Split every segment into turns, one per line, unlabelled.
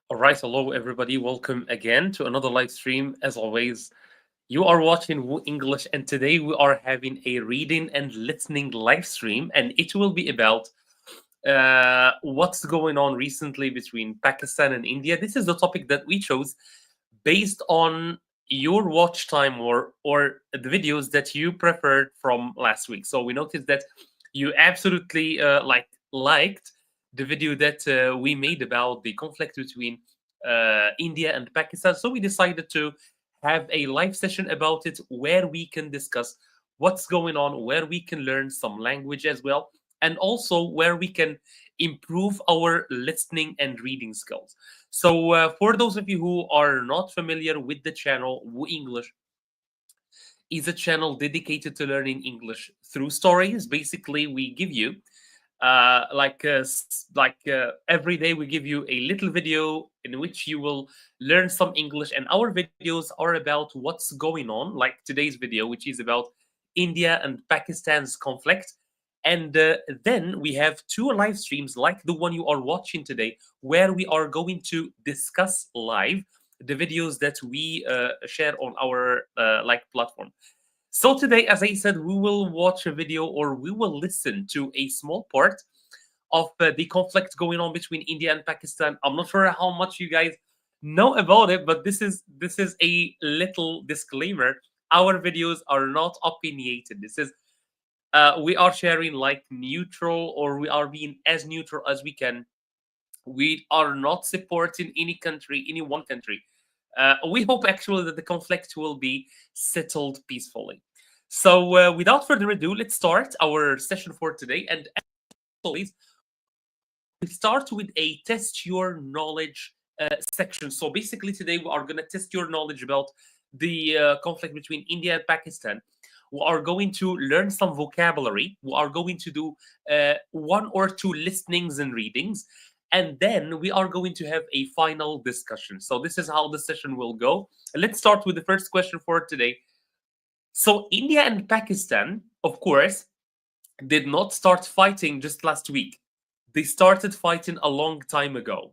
All right, hello everybody. Welcome again to another live stream. As always, you are watching Wu English, and today we are having a reading and listening live stream, and it will be about what's going on recently between Pakistan and India. This is the topic that we chose based on your watch time or the videos that you preferred from last week. So we noticed that you absolutely liked the video that we made about the conflict between India and Pakistan. So we decided to have a live session about it where we can discuss what's going on, where we can learn some language as well, and also where we can improve our listening and reading skills. So, for those of you who are not familiar with the channel, Wu English is a channel dedicated to learning English through stories. Basically, we give you every day we give you a little video in which you will learn some English, and our videos are about what's going on, like today's video, which is about India and Pakistan's conflict. And then we have two live streams like the one you are watching today, where we are going to discuss live the videos that we share on our platform. So today, as I said, we will watch a video or we will listen to a small part of the conflict going on between India and Pakistan. I'm not sure how much you guys know about it, but this is a little disclaimer. Our videos are not opinionated. This is we are sharing like neutral, or we are being as neutral as we can. We are not supporting any country, any one country. We hope actually that the conflict will be settled peacefully. So, without further ado, let's start our session for today. And as always, we start with a test your knowledge section. So, basically, today we are going to test your knowledge about the conflict between India and Pakistan. We are going to learn some vocabulary. We are going to do one or two listenings and readings, and then we are going to have a final discussion. So this is how the session will go. Let's start with the first question for today. So India and Pakistan, of course, did not start fighting just last week. They started fighting a long time ago.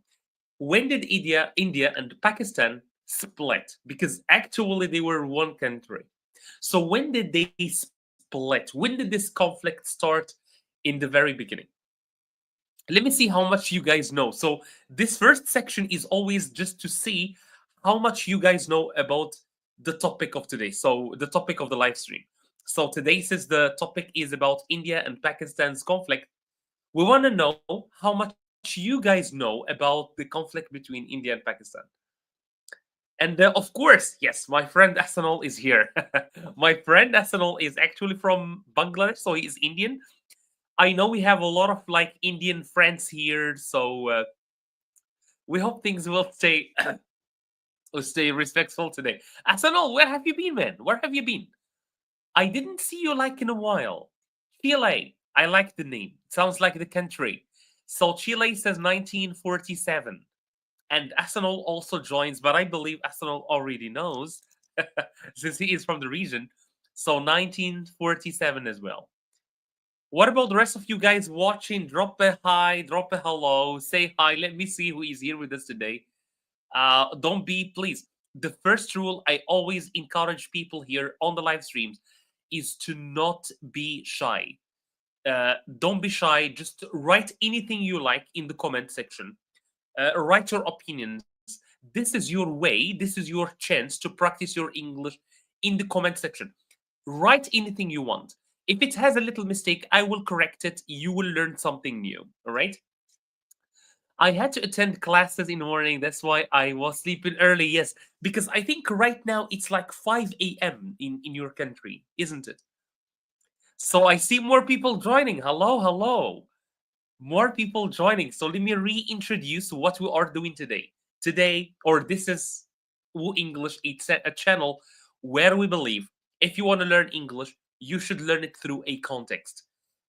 When did India and Pakistan split? Because actually they were one country. So when did they split? When did this conflict start in the very beginning? Let me see how much you guys know. So this first section is always just to see how much you guys know about the topic of today. So the topic of the live stream. So today, since the topic is about India and Pakistan's conflict, we want to know how much you guys know about the conflict between India and Pakistan. And of course, yes, my friend Asanol is here. My friend Asanol is actually from Bangladesh, so he is Indian. I know we have a lot of like Indian friends here, so we hope things will stay will stay respectful today. Asanol, where have you been, man? Where have you been? I didn't see you like in a while. Chile, I like the name. It sounds like the country. So Chile says 1947. And Asanol also joins, but I believe Asanol already knows since he is from the region. So 1947 as well. What about the rest of you guys watching? Drop a hi, drop a hello, say hi. Let me see who is here with us today. Don't be, please. The first rule I always encourage people here on the live streams is to not be shy. Don't be shy. Just write anything you like in the comment section. Write your opinions. This is your way, this is your chance to practice your English in the comment section. Write anything you want. If it has a little mistake, I will correct it. You will learn something new. All right. I had to attend classes in the morning. That's why I was sleeping early. Yes, because I think right now it's like 5 a.m. in your country, isn't it? So I see more people joining. Hello, hello. More people joining. So let me reintroduce what we are doing today. Today, or this is Wu English, it's a channel where we believe if you want to learn English, you should learn it through a context.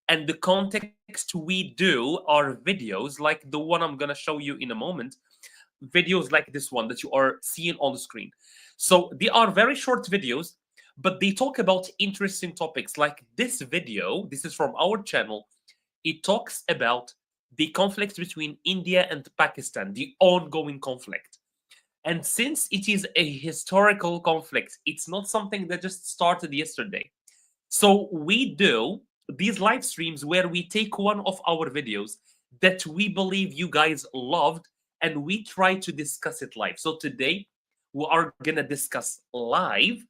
And the context we do are videos like the one I'm going to show you in a moment, videos like this one that you are seeing on the screen. So they are very short videos, but they talk about interesting topics. Like this video, this is from our channel. It talks about the conflict between India and Pakistan, the ongoing conflict. And since it is a historical conflict, it's not something that just started yesterday. So we do these live streams where we take one of our videos that we believe you guys loved and we try to discuss it live. So today we are going to discuss live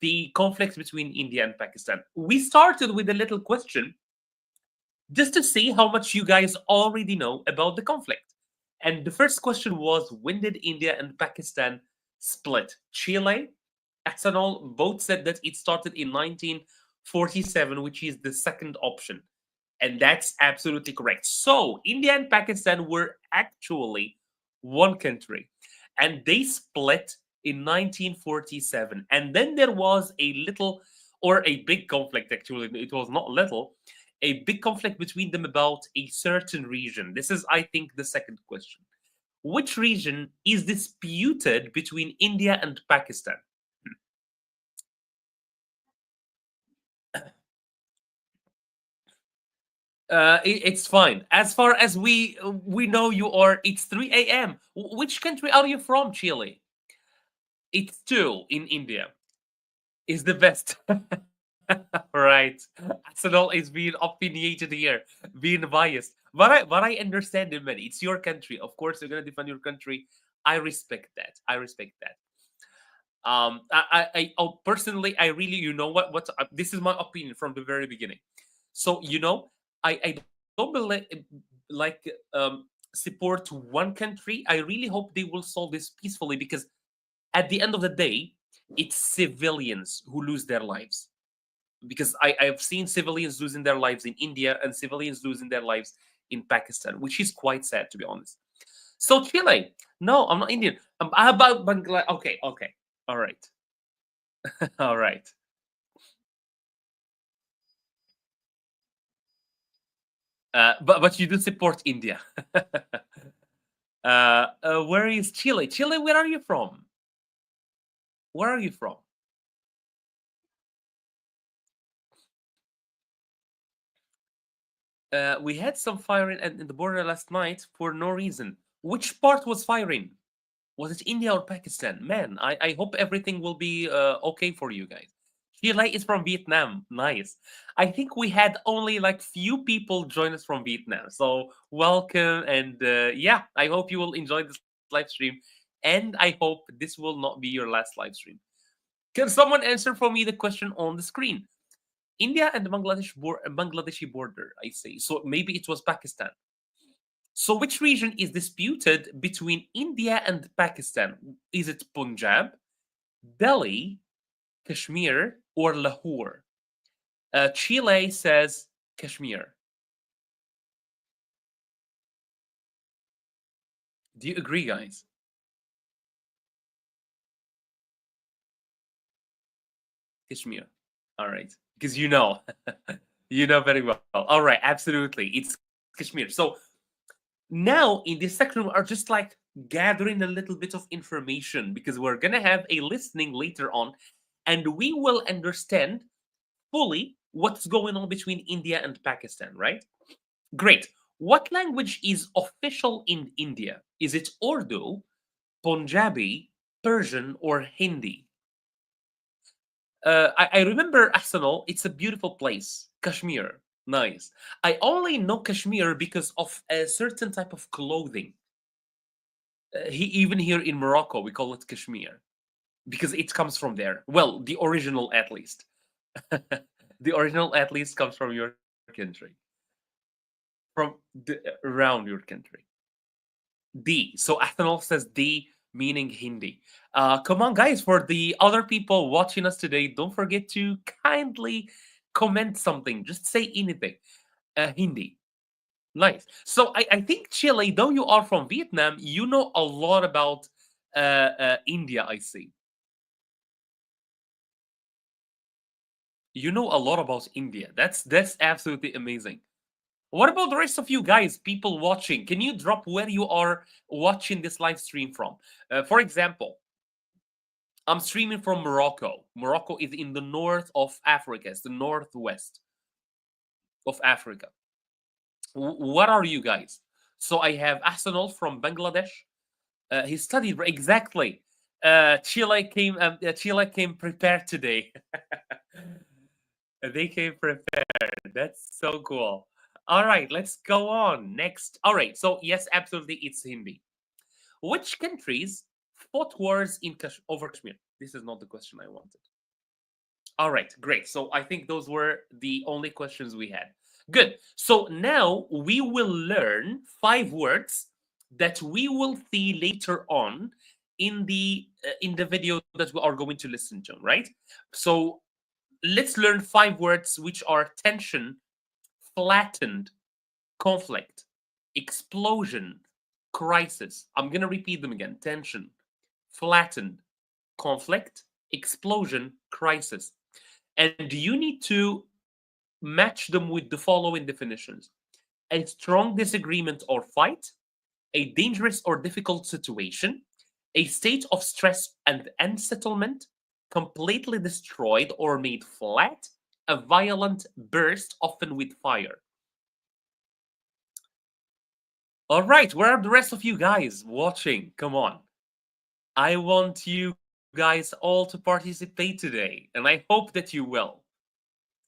the conflict between India and Pakistan. We started with a little question just to see how much you guys already know about the conflict. And the first question was, when did India and Pakistan split? Chile, Ethanol both said that it started in 1947, which is the second option. And that's absolutely correct. So India and Pakistan were actually one country, and they split in 1947. And then there was a little or a big conflict, actually. It was not little, a big conflict between them about a certain region. This is, I think, the second question. Which region is disputed between India and Pakistan? It's fine. As far as we know, you are. It's 3 a.m. Which country are you from, Chile? It's two in India. Is the best. Right. Arsenal is being opinionated here, being biased. But I understand it, man. It's your country. Of course, you're gonna defend your country. I respect that. I respect that. Personally, I really, what this is my opinion from the very beginning. So I don't believe like support one country. I really hope they will solve this peacefully, because at the end of the day, it's civilians who lose their lives. Because I've seen civilians losing their lives in India and civilians losing their lives in Pakistan, which is quite sad, to be honest. So Chile, no, I'm not Indian. About Bangladesh. Okay, okay, all right, all right. But you do support India. Where is Chile? Chile, where are you from? Where are you from? We had some firing in the border last night for no reason. Which part was firing? Was it India or Pakistan? Man, I hope everything will be okay for you guys. Chile is from Vietnam. Nice. I think we had only like few people join us from Vietnam. So welcome, and yeah, I hope you will enjoy this live stream. And I hope this will not be your last live stream. Can someone answer for me the question on the screen? India and Bangladeshi border, I say. So maybe it was Pakistan. So, which region is disputed between India and Pakistan? Is it Punjab, Delhi, Kashmir, or Lahore? Chile says Kashmir. Do you agree, guys? Kashmir. All right, because you know, you know very well. All right, absolutely, it's Kashmir. So now in this section, we are just like gathering a little bit of information, because we're gonna have a listening later on, and we will understand fully what's going on between India and Pakistan, right? Great. What language is official in India? Is it Urdu, Punjabi, Persian, or Hindi? I remember Arsenal. It's a beautiful place. Kashmir. Nice. I only know Kashmir because of a certain type of clothing. Even here in Morocco, we call it Kashmir because it comes from there. Well, the original at least. The original at least comes from your country, from around your country. D. So Athanol says D, meaning Hindi. Come on, guys, for the other people watching us today, don't forget to kindly comment something. Just say anything. Hindi. Nice. So I think Chile, though you are from Vietnam, you know a lot about India, I see. You know a lot about India. That's absolutely amazing. What about the rest of you guys, people watching? Can you drop where you are watching this live stream from? For example, I'm streaming from Morocco. Morocco is in the north of Africa. It's the northwest of Africa. What are you guys? So I have Ahsanul from Bangladesh. He studied exactly. Chile came prepared today. They came prepared. That's so cool. All right, let's go on. Next. All right, so yes, absolutely, it's Hindi. Which countries fought wars over Kashmir? This is not the question I wanted. All right, great. So I think those were the only questions we had. Good. So now we will learn 5 words that we will see later on in the video that we are going to listen to, right? So let's learn 5 words which are tension, flattened, conflict, explosion, crisis. I'm going to repeat them again. Tension, flattened, conflict, explosion, crisis. And you need to match them with the following definitions: a strong disagreement or fight, a dangerous or difficult situation, a state of stress and unsettlement, completely destroyed or made flat, a violent burst, often with fire. All right, where are the rest of you guys watching? Come on. I want you guys all to participate today, and I hope that you will.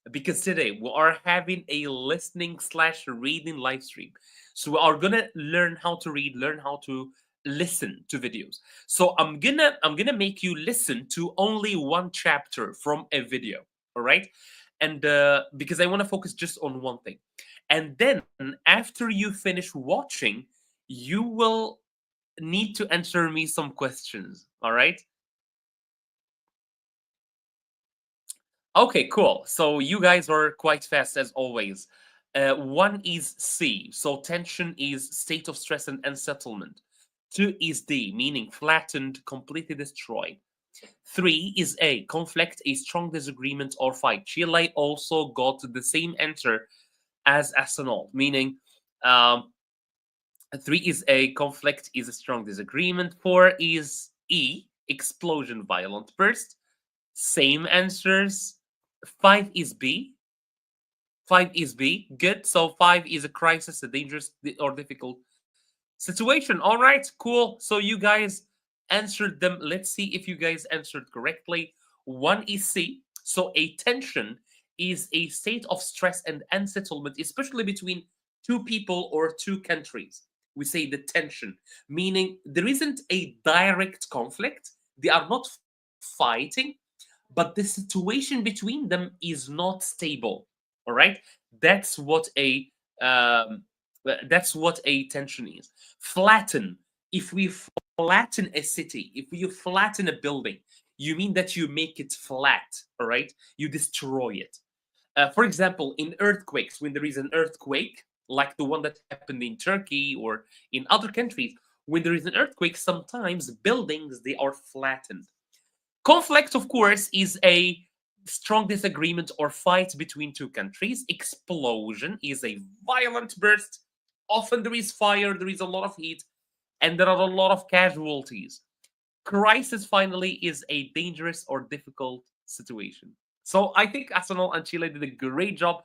Because today we are having a listening slash reading live stream. So we are gonna learn how to read, learn how to listen to videos. So I'm gonna make you listen to only one chapter from a video. All right. And because I want to focus just on one thing. And then after you finish watching, you will need to answer me some questions. All right. Okay, cool. So you guys are quite fast as always. One is C, so tension is state of stress and unsettlement. Two is D, meaning flattened, completely destroyed. Three is A, conflict, a strong disagreement or fight. Chile also got the same answer as Arsenal, meaning um, three is A, conflict is a strong disagreement. Four is E, explosion, violent burst. Same answers. Five is B. Five is B. Good. So five is a crisis, a dangerous or difficult situation. All right, cool. So you guys answered them. Let's see if you guys answered correctly. One is C. So a tension is a state of stress and unsettlement, especially between two people or two countries. We say the tension, meaning there isn't a direct conflict. They are not fighting, but the situation between them is not stable. All right, that's what a um, that's what a tension is. Flatten. If we flatten a city, if you flatten a building, you mean that you make it flat. All right, you destroy it. For example, in earthquakes, when there is an earthquake, like the one that happened in Turkey or in other countries, when there is an earthquake, sometimes buildings they are flattened. Conflict, of course, is a strong disagreement or fight between two countries. Explosion is a violent burst. Often there is fire, there is a lot of heat, and there are a lot of casualties. Crisis, finally, is a dangerous or difficult situation. So I think Arsenal and Chile did a great job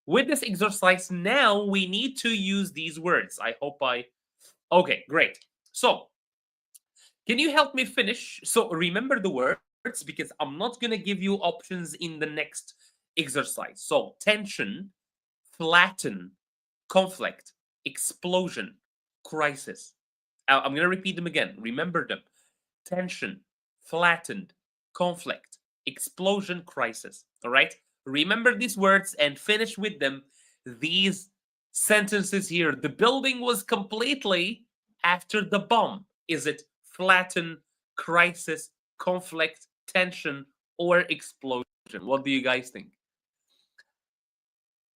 with this exercise. Now we need to use these words. I hope I. Okay, great. So can you help me finish? So remember the words because I'm not going to give you options in the next exercise. So tension, flatten, conflict, explosion, crisis. I'm going to repeat them again. Remember them: tension, flattened, conflict, explosion, crisis. All right? Remember these words and finish with them. These sentences here. The building was completely after the bomb. Is it flatten, crisis, conflict, tension, or explosion? What do you guys think?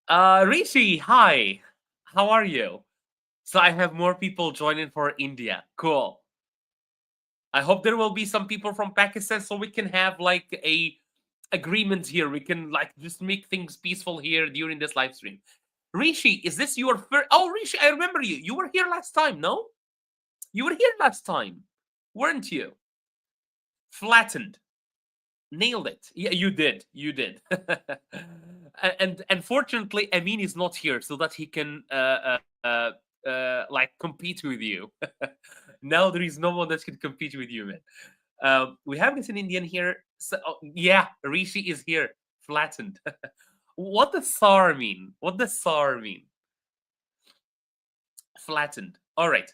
Rishi, hi. How are you? So I have more people joining for India. Cool. I hope there will be some people from Pakistan so we can have like a agreement here. We can like just make things peaceful here during this live stream. Rishi, is this your first? Oh, Rishi, I remember you. You were here last time, no? You were here last time, weren't you? Flattened. Nailed it. Yeah, you did. You did. And unfortunately, Amin is not here so that he can like compete with you. Now there is no one that can compete with you, man. We have this in Indian here. So, oh, yeah, Rishi is here, flattened. What does SAR mean? What does SAR mean? Flattened. All right.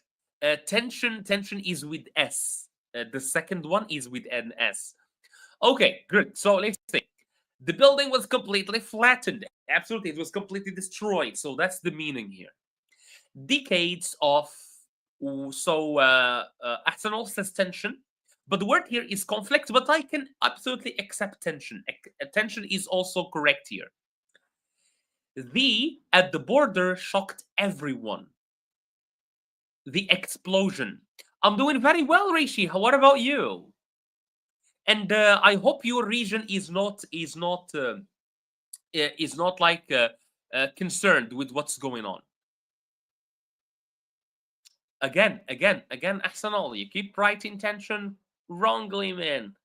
Tension is with S. The second one is with an S. Okay, good. So let's see. The building was completely flattened. Absolutely, it was completely destroyed. So that's the meaning here. Decades of Arsenal says tension, but the word here is conflict. But I can absolutely accept tension. Tension is also correct here. The at the border shocked everyone. The explosion. I'm doing very well, Rishi. What about you? And I hope your region is not like concerned with what's going on. Again, Arsenal, you keep writing tension wrongly, man.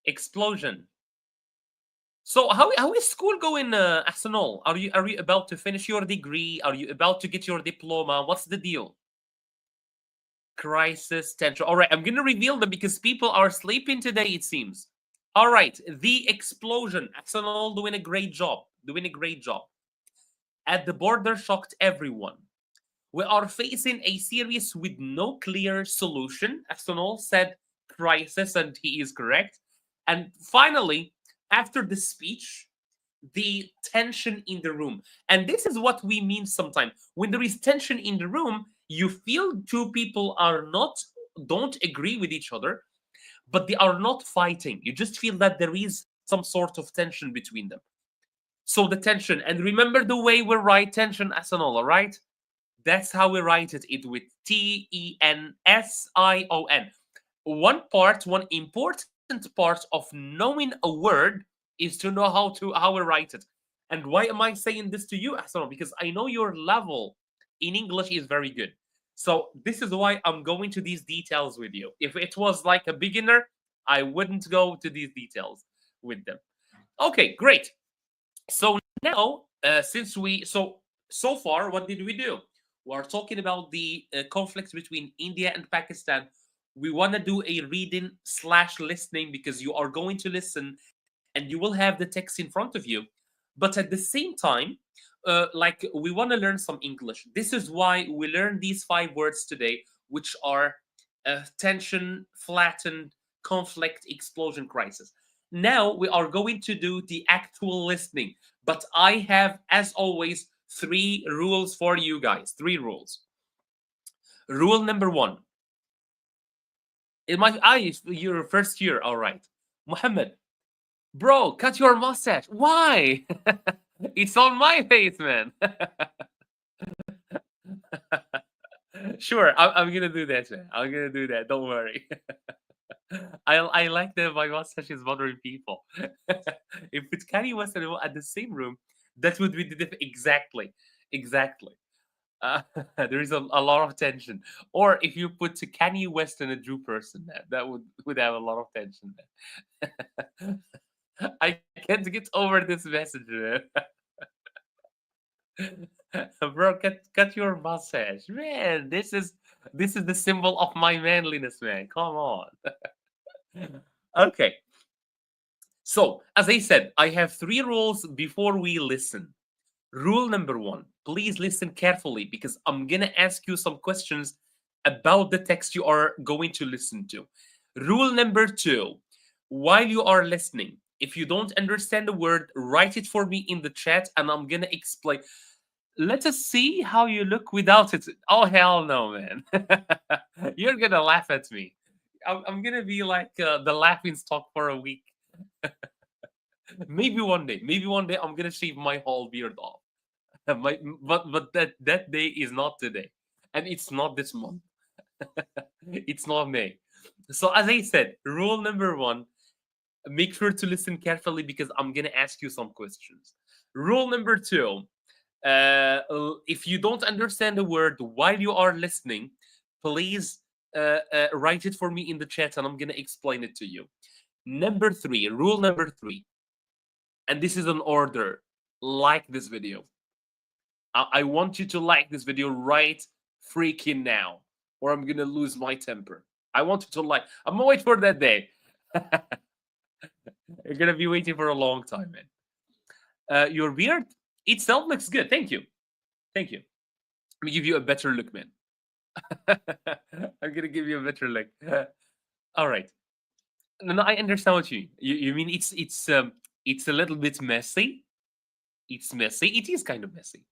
Explosion. So how is school going, Arsenal? Are you about to finish your degree? Are you about to get your diploma? What's the deal? Crisis, tension. All right, I'm gonna reveal them because people are sleeping today, it seems. All right, the explosion. Arsenal doing a great job. Doing a great job. At the border shocked everyone. We are facing a series with no clear solution. Arsenal said crisis, and he is correct. And finally, after the speech, the tension in the room. And this is what we mean sometimes. When there is tension in the room, you feel two people don't agree with each other, but they are not fighting. You just feel that there is some sort of tension between them. So the tension, and remember the way we write tension, Arsenal, all right? That's how we write it with Tension. One important part of knowing a word is to know how we write it. And why am I saying this to you, Arsenal? Because I know your level in English is very good. So this is why I'm going to these details with you. If it was like a beginner, I wouldn't go to these details with them. Okay, great. So now, since we so far, what did we do? We are talking about the conflict between India and Pakistan. We want to do a reading slash listening because you are going to listen and you will have the text in front of you. But at the same time, like we want to learn some English. This is why we learn these 5 words today, which are tension, flattened, conflict, explosion, crisis. Now we are going to do the actual listening. But I have, as always, 3 rules for you guys. 3 rules. Rule number 1. Your first year, all right. Muhammad, bro, cut your mustache. Why? It's on my face, man. Sure, I'm gonna do that, man. I'm gonna do that. Don't worry. I like that my mustache is bothering people. If it's Kanye West and at the same room, that would be the exactly, exactly. There is a lot of tension. Or if you put Kanye West and a Drew person, that would have a lot of tension. I can't get over this message, man. Bro, cut your mustache, man. This is the symbol of my manliness, man. Come on. Okay. So, as I said, I have 3 rules before we listen. Rule number 1, please listen carefully because I'm going to ask you some questions about the text you are going to listen to. Rule number 2, while you are listening, if you don't understand the word, write it for me in the chat and I'm going to explain. Let us see how you look without it. Oh, hell no, man. You're going to laugh at me. I'm going to be like the laughing stock for a week. Maybe one day I'm going to shave my whole beard off. But that day is not today. And it's not this month. It's not May. So as I said, rule number 1, make sure to listen carefully because I'm going to ask you some questions. Rule number 2, if you don't understand a word while you are listening, please write it for me in the chat and I'm going to explain it to you. Rule number 3, and this is an order, like this video. I want you to like this video right freaking now, or I'm gonna lose my temper. I want you to like. I'm gonna wait for that day. You're gonna be waiting for a long time, man. Your beard itself looks good. Thank you. Thank you. Let me give you a better look, man. I'm gonna give you a better look. All right. No, no, I understand what you mean. You mean it's a little bit messy. It's messy. It is kind of messy.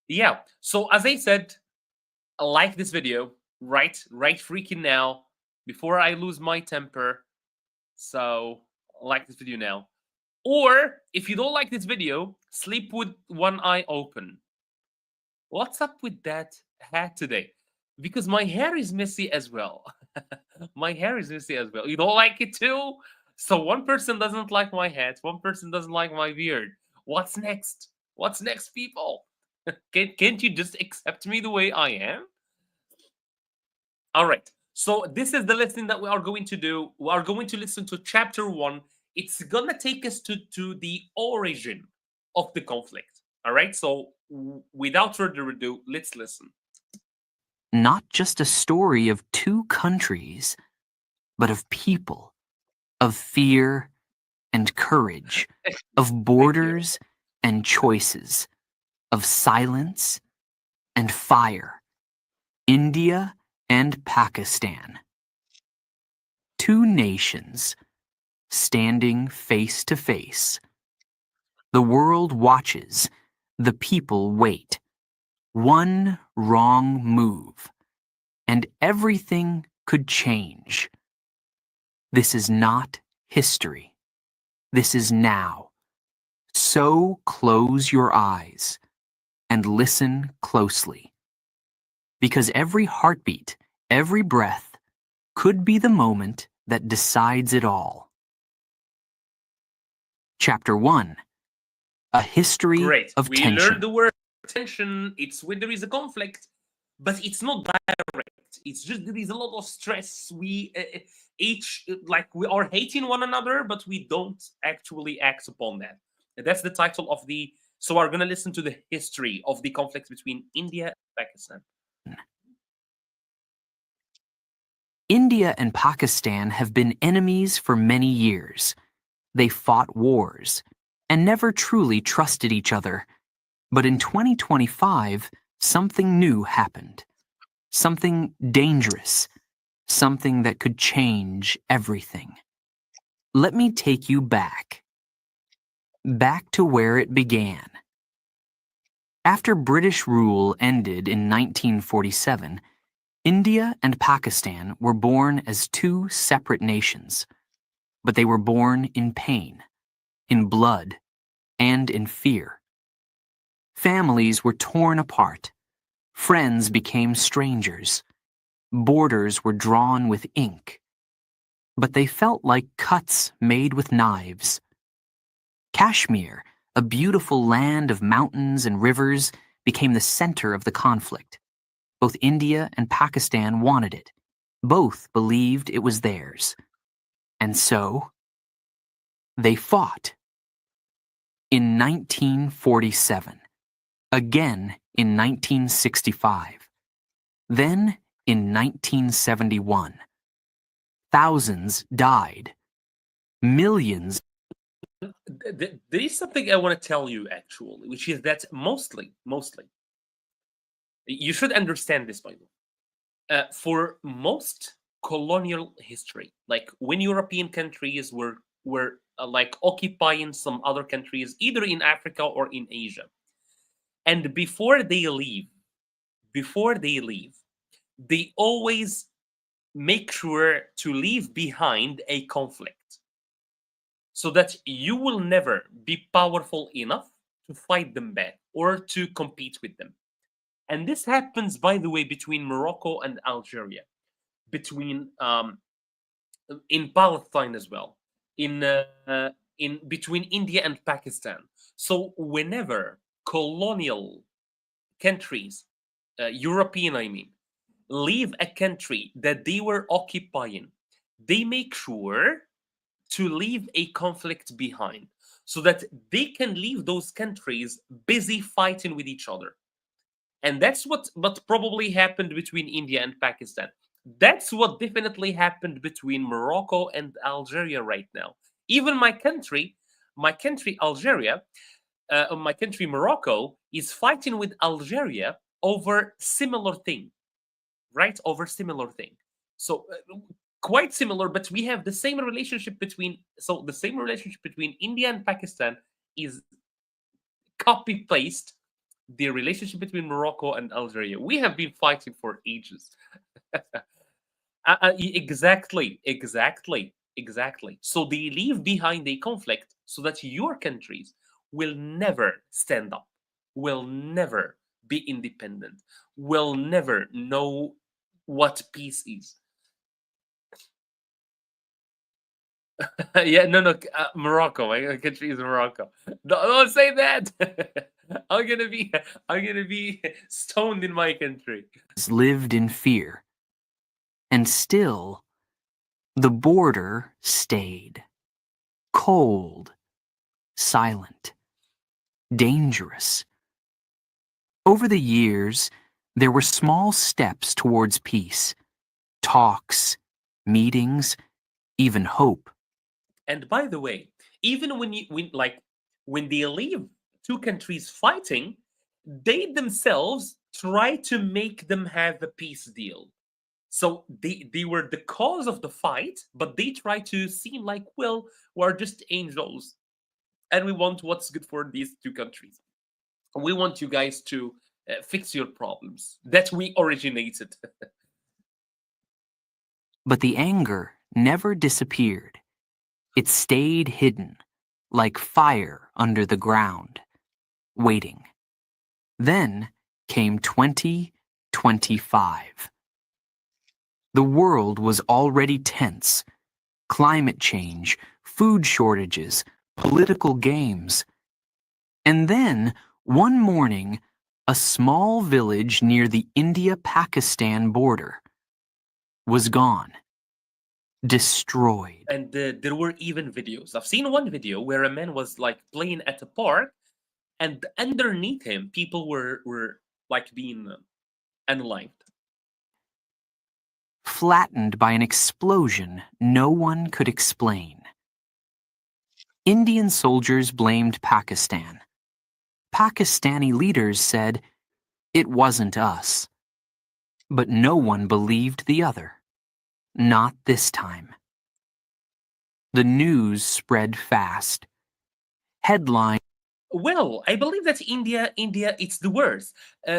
Yeah. So as I said, like this video right freaking now before I lose my temper. So like this video now. Or if you don't like this video, sleep with one eye open. What's up with that hat today? Because my hair is messy as well. My hair is messy as well. You don't like it too? So one person doesn't like my hat, one person doesn't like my beard. What's next? What's next, people? Can't you just accept me the way I am? All right. So this is the lesson that we are going to do. We are going to listen to chapter 1. It's gonna take us to the origin of the conflict. All right. So without further ado, let's listen.
Not just a story of two countries, but of people, of fear and courage, of borders and choices, of silence and fire. India and Pakistan. Two nations standing face to face. The world watches, the people wait. One wrong move, and everything could change. This is not history. This is now. So close your eyes and listen closely. Because every heartbeat, every breath, could be the moment that decides it all. Chapter 1. A history
Great.
of
We
tension.
learned the word tension. It's when there is a conflict, but it's not direct. It's just there is a lot of stress. We each like we are hating one another, but we don't actually act upon that. And that's the title of the. So we're gonna listen to the history of the conflict between India and Pakistan.
India and Pakistan have been enemies for many years. They fought wars and never truly trusted each other. But in 2025, something new happened. Something dangerous. Something that could change everything. Let me take you back. Back to where it began. After British rule ended in 1947, India and Pakistan were born as two separate nations. But they were born in pain, in blood, and in fear. Families were torn apart. Friends became strangers. Borders were drawn with ink. But they felt like cuts made with knives. Kashmir, a beautiful land of mountains and rivers, became the center of the conflict. Both India and Pakistan wanted it. Both believed it was theirs. And so, they fought. In 1947. Again in 1965. Then in 1971. Thousands died. Millions.
There is something I want to tell you actually, which is that mostly, you should understand this by the way. For most colonial history, like when European countries were like occupying some other countries, either in Africa or in Asia, and before they leave, they always make sure to leave behind a conflict so that you will never be powerful enough to fight them back or to compete with them. And this happens, by the way, between Morocco and Algeria, between in Palestine as well, in between India and Pakistan. So whenever colonial countries, European, I mean, leave a country that they were occupying, they make sure to leave a conflict behind so that they can leave those countries busy fighting with each other. And that's what probably happened between India and Pakistan. That's what definitely happened between Morocco and Algeria right now. Even my country Algeria, my country Morocco is fighting with Algeria over similar thing, right? Over similar thing. So quite similar, but we have the same relationship between. So the same relationship between India and Pakistan is copy paste the relationship between Morocco and Algeria. We have been fighting for ages. Exactly, exactly, exactly. So they leave behind a conflict so that your countries will never stand up, will never be independent, will never know what peace is. Yeah, no, no, Morocco. My country is Morocco. Don't say that. I'm gonna be, I'm gonna be stoned in my country.
Lived in fear. And still, the border stayed. Cold, silent, dangerous. Over the years, there were small steps towards peace. Talks, meetings, even hope.
And by the way, even when they leave two countries fighting, they themselves try to make them have a peace deal. So they were the cause of the fight, but they try to seem like, well, we're just angels and we want what's good for these two countries. We want you guys to fix your problems that we originated.
But the anger never disappeared. It stayed hidden, like fire under the ground, waiting. Then came 2025. The world was already tense. Climate change, food shortages, political games. And then, one morning, a small village near the India-Pakistan border was gone. Destroyed.
And there were even videos. I've seen one video where a man was like playing at a park, and underneath him, people were like being unalived.
Flattened by an explosion no one could explain. Indian soldiers blamed Pakistan. Pakistani leaders said, it wasn't us. But no one believed the other. Not this time. The news spread fast. Headline.
Well, I believe that India, it's the worst.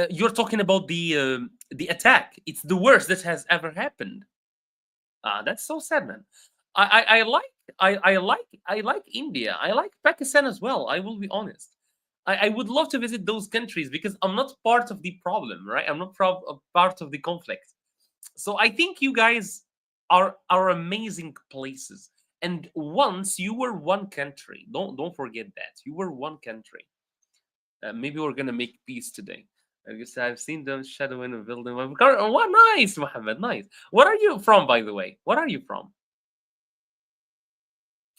You're talking about the attack. It's the worst that has ever happened. That's so sad, man. I like I like India. I like Pakistan as well. I will be honest. I would love to visit those countries because I'm not part of the problem, right? I'm not part of the conflict. So I think you guys are amazing places. And once you were one country, don't forget that you were one country. Maybe we're gonna make peace today. I guess I've seen them shadow in a building. Oh, what nice, Mohammed, nice. What are you from, by the way? What are you from?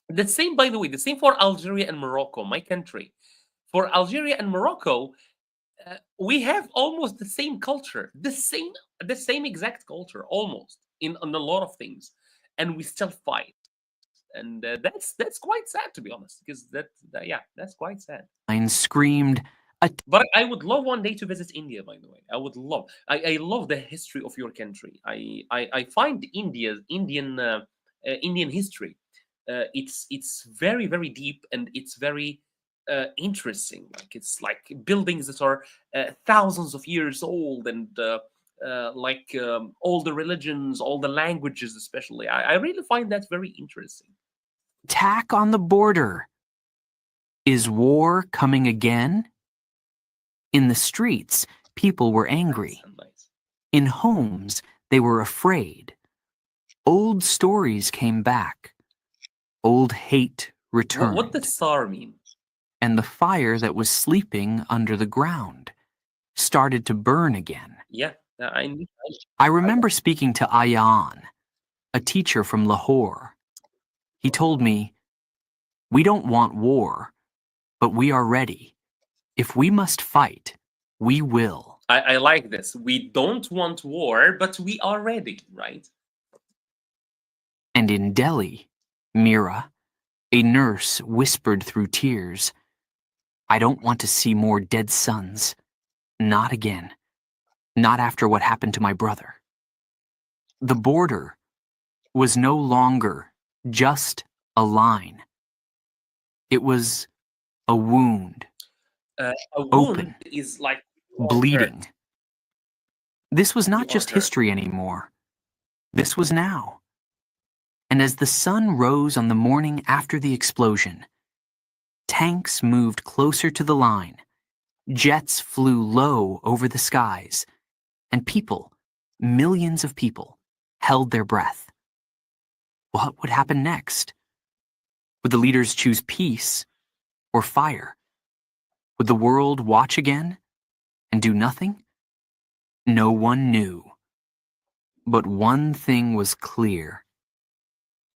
The same, by the way, the same for Algeria and Morocco, my country. For Algeria and Morocco, we have almost the same culture, the same exact culture, almost in a lot of things, and we still fight. And that's quite sad, to be honest, because yeah, that's quite sad.
Screamed,
But I would love one day to visit India. By the way, I would love. I love the history of your country. I find Indian history. It's very deep, and it's very interesting. Like it's like buildings that are thousands of years old, and like all the religions, all the languages, especially. I really find that very interesting.
attack on the border. Is war coming again? In the streets, people were angry.
Nice.
In homes, they were afraid. Old stories came back. Old hate returned.
What does SAR mean?
And the fire that was sleeping under the ground started to burn again.
Yeah,
I remember speaking to Ayan, a teacher from Lahore. He told me, We don't want war, but we are ready. If we must fight, we will.
I like this. We don't want war, but we are ready, right?
And in Delhi, Mira, a nurse, whispered through tears, I don't want to see more dead sons. Not again. Not after what happened to my brother. The border was no longer just a line. It was a wound,
A
open,
wound is like you are
bleeding.
hurt.
This was
You
not
are
just
hurt.
history anymore. This was now. And as the sun rose on the morning after the explosion, tanks moved closer to the line, jets flew low over the skies, and people, millions of people, held their breath. What would happen next? Would the leaders choose peace or fire? Would the world watch again and do nothing? No one knew. But one thing was clear.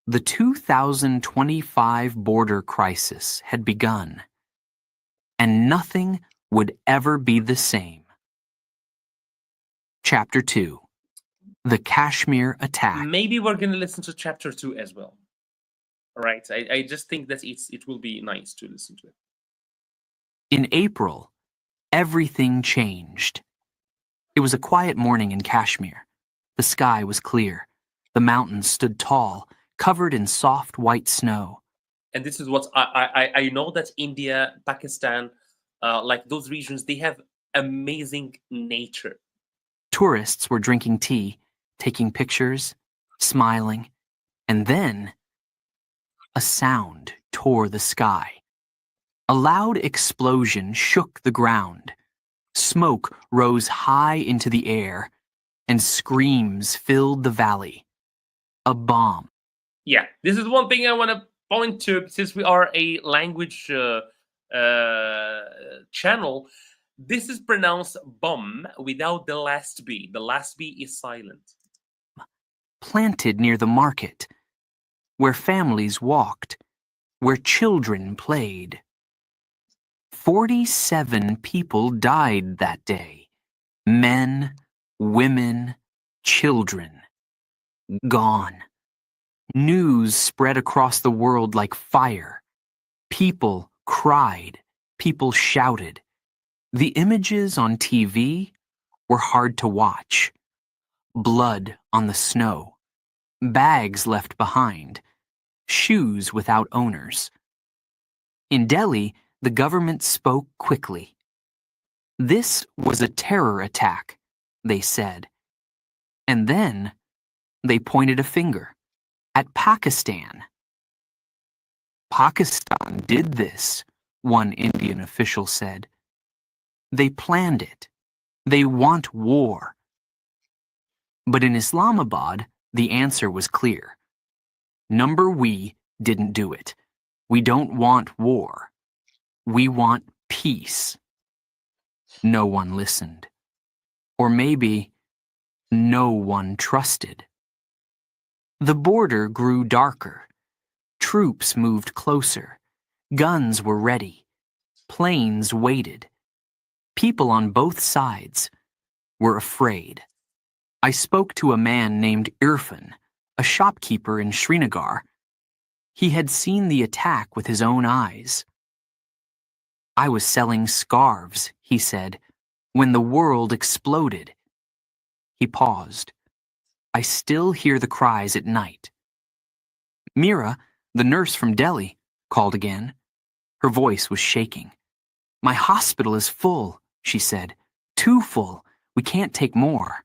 The 2025 border crisis had begun, and nothing would ever be the same. Chapter 2. The Kashmir Attack.
Maybe we're gonna listen to chapter 2 as well. All right. I just think that it will be nice to listen to it.
In April, everything changed. It was a quiet morning in Kashmir. The sky was clear. The mountains stood tall, covered in soft white snow.
And this is what I know that India, Pakistan, like those regions, they have amazing nature.
Tourists were drinking tea, taking pictures, smiling, and then a sound tore the sky. A loud explosion shook the ground. Smoke rose high into the air, and screams filled the valley. A bomb.
Yeah, this is one thing I want to point to, since we are a language channel. This is pronounced bomb without the last B. The last B is silent.
Planted near the market, where families walked, where children played. 47 people died that day. Men, women, children. Gone. News spread across the world like fire. People cried. People shouted. The images on TV were hard to watch. Blood on the snow. Bags left behind. Shoes without owners. In Delhi, the government spoke quickly. This was a terror attack, they said. And then they pointed a finger at Pakistan. Pakistan did this, one Indian official said. They planned it. They want war. But in Islamabad, the answer was clear. Number we didn't do it. We don't want war. We want peace. No one listened. Or maybe no one trusted. The border grew darker. Troops moved closer. Guns were ready. Planes waited. People on both sides were afraid. I spoke to a man named Irfan, a shopkeeper in Srinagar. He had seen the attack with his own eyes. I was selling scarves, he said, when the world exploded. He paused. I still hear the cries at night. Mira, the nurse from Delhi, called again. Her voice was shaking. My hospital is full, she said. Too full. We can't take more.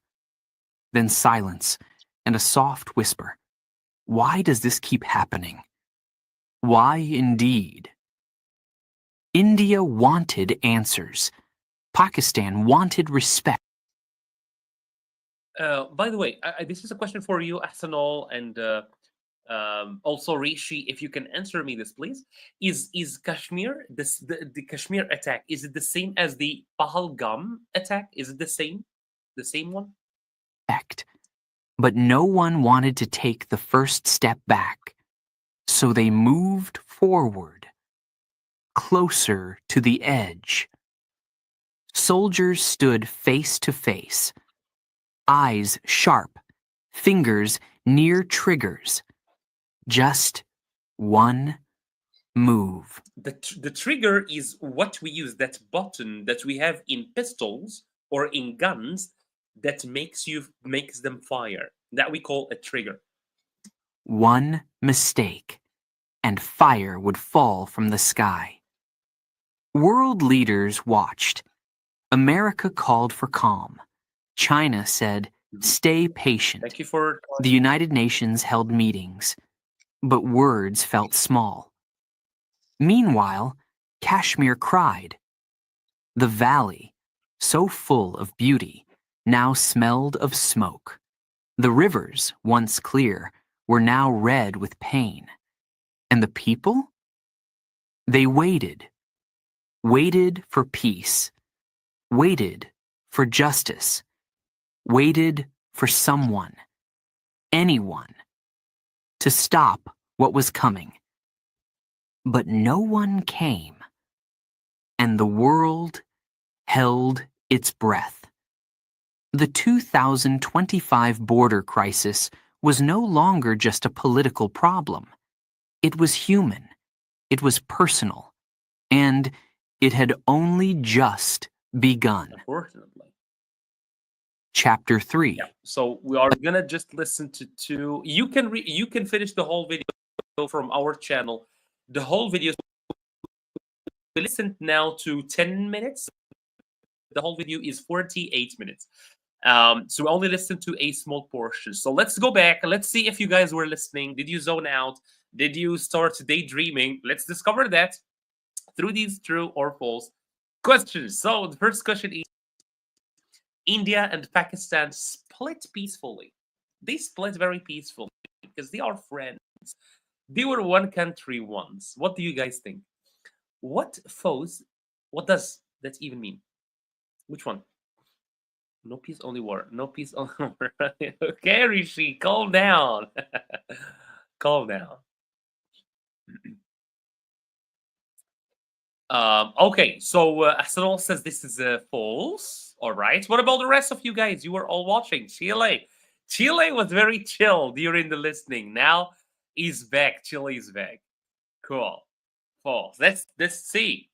Then silence and a soft whisper. Why does this keep happening? Why indeed? India wanted answers. Pakistan wanted respect.
By the way, this is a question for you, Ahsanol, and also Rishi. If you can answer me this, please. Is Kashmir, the Kashmir attack, is it the same as the Pahalgam attack? Is it the same one?
But no one wanted to take the first step back. So they moved forward. closer to the edge. Soldiers stood face to face, eyes sharp, fingers near triggers. Just one move.
The trigger is what we use, that button that we have in pistols or in guns that makes them fire. That we call a trigger.
One mistake, and fire would fall from the sky. World leaders watched. America called for calm. China said, stay patient.
Thank you for
The United Nations held meetings, but words felt small. Meanwhile, Kashmir cried. The valley, so full of beauty, now smelled of smoke. The rivers, once clear, were now red with pain. And the people? They waited for peace, waited for justice, waited for someone, anyone, to stop what was coming. But no one came, and the world held its breath. The 2025 border crisis was no longer just a political problem. It was human, it was personal, and it had only just begun.
Unfortunately.
Chapter 3.
Yeah. So we are gonna just listen to two. You can finish the whole video from our channel. The whole video. We listened now to 10 minutes. The whole video is 48 minutes. So we only listened to a small portion. So let's go back. Let's see if you guys were listening. Did you zone out? Did you start daydreaming? Let's discover that through these true or false questions. So the first question is, India and Pakistan split peacefully. They split very peacefully because they are friends. They were one country once. What do you guys think? What does that even mean? Which one? No peace, only war. No peace, only war. Okay, Rishi, calm down. Calm down. Okay, so Asanol says this is false. All right. What about the rest of you guys? You were all watching. Chile was very chill during the listening. Now he's back. Chile is back. Cool. False. Let's see.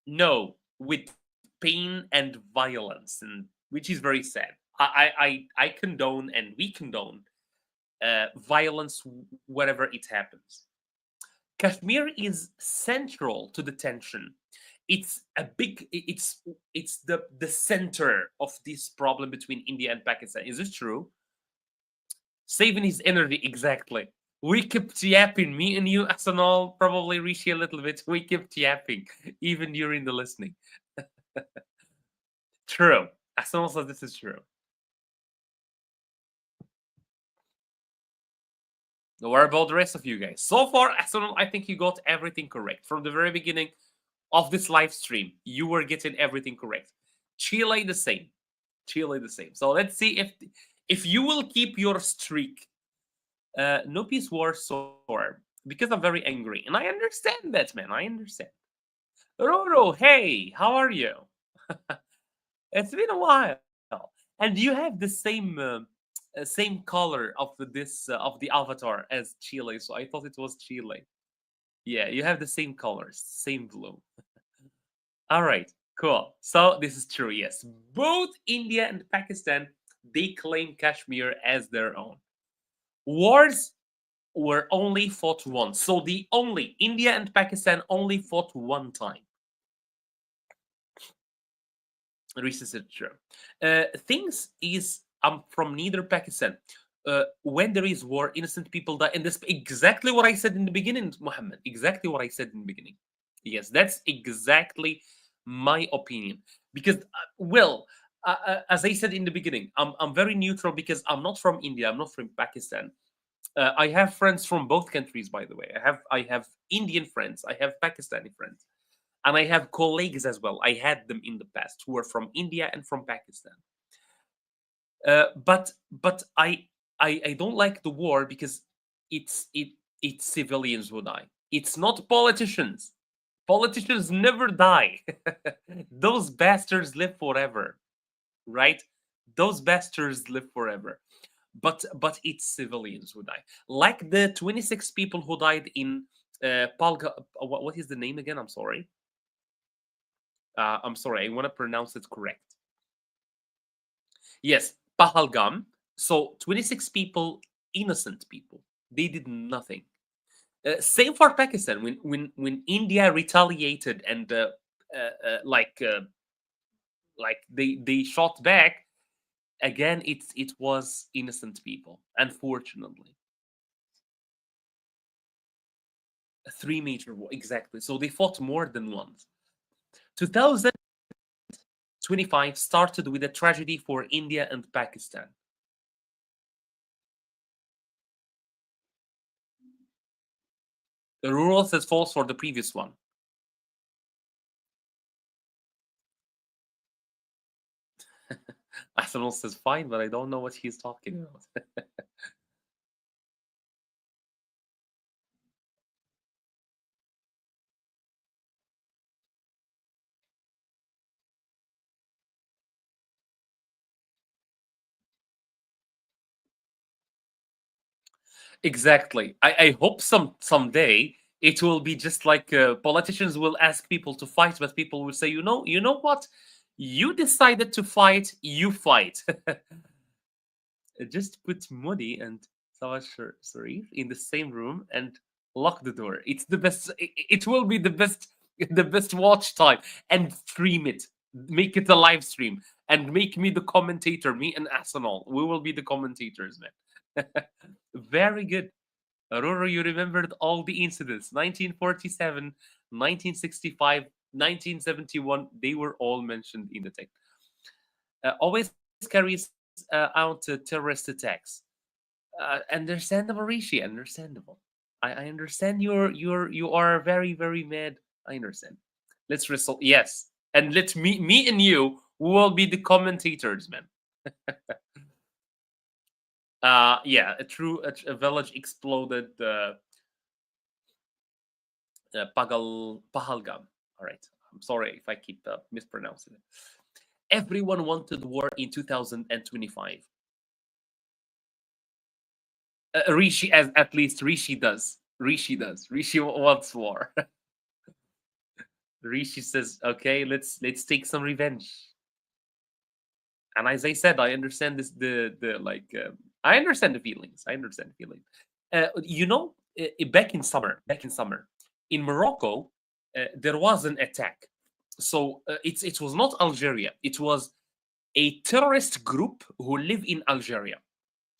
No, with pain and violence, and which is very sad. I condone, and we condone violence wherever it happens. Kashmir is central to the tension. It's the center of this problem between India and Pakistan. Is this true? Saving his energy, exactly. We kept yapping, me and you, Asanol, probably Rishi a little bit. We kept yapping, even during the listening. True. Asanol says this is true. What about the rest of you guys? So far, Asanol, I think you got everything correct. From the very beginning of this live stream, you were getting everything correct. Chile the same. Chile the same. So let's see if you will keep your streak. No peace war sore because I'm very angry, and I understand that, man. I understand. Roro, hey, how are you? It's been a while, and you have the same color of this of the avatar as Chile, so I thought it was Chile. Yeah, you have the same colors, same blue. All right, cool. So this is true. Yes, both India and Pakistan, they claim Kashmir as their own. Wars were only fought once. So the only India and Pakistan only fought one time. This is true. Things is I'm from neither Pakistan. When there is war, innocent people die, and that's exactly what I said in the beginning, Muhammad. Exactly what I said in the beginning. Yes, that's exactly my opinion. Because, as I said in the beginning, I'm very neutral because I'm not from India. I'm not from Pakistan. I have friends from both countries, by the way. I have Indian friends. I have Pakistani friends, and I have colleagues as well. I had them in the past who are from India and from Pakistan. But I don't like the war because it's civilians who die. It's not politicians. Politicians never die. Those bastards live forever, right? Those bastards live forever. But it's civilians who die, like the 26 people who died in Palga. What is the name again? I'm sorry. I'm sorry. I want to pronounce it correct. Yes, Pahalgam. So 26 people, innocent people. They did nothing. Same for Pakistan. When India retaliated and like they shot back again, it was innocent people. Unfortunately, three major war exactly. So they fought more than once. 2025 started with a tragedy for India and Pakistan. The rural says false for the previous one. Arsenal says fine, but I don't know what he's talking about. Exactly. I hope someday it will be just like politicians will ask people to fight, but people will say, you know what? You decided to fight, you fight. Just put Modi and Sawad Sharif in the same room and lock the door. It's the best. It will be the best watch time, and stream it. Make it a live stream and make me the commentator. Me and Arsenal, we will be the commentators, man. Very good. Aurora, you remembered all the incidents. 1947, 1965, 1971. They were all mentioned in the text. Always carries out terrorist attacks. Understandable, Rishi. Understandable. I understand you are very mad. I understand. Let's resolve. Yes, and let me and you will be the commentators, man. Yeah, a village exploded. Pahalgam. All right. I'm sorry if I keep mispronouncing it. Everyone wanted war in 2025. Rishi, as at least Rishi does. Rishi does. Rishi wants war. Rishi says, "Okay, let's take some revenge." And as I said, I understand this. The like, I understand the feelings. I understand the feeling. Back in summer, in Morocco, there was an attack. So it was not Algeria. It was a terrorist group who live in Algeria.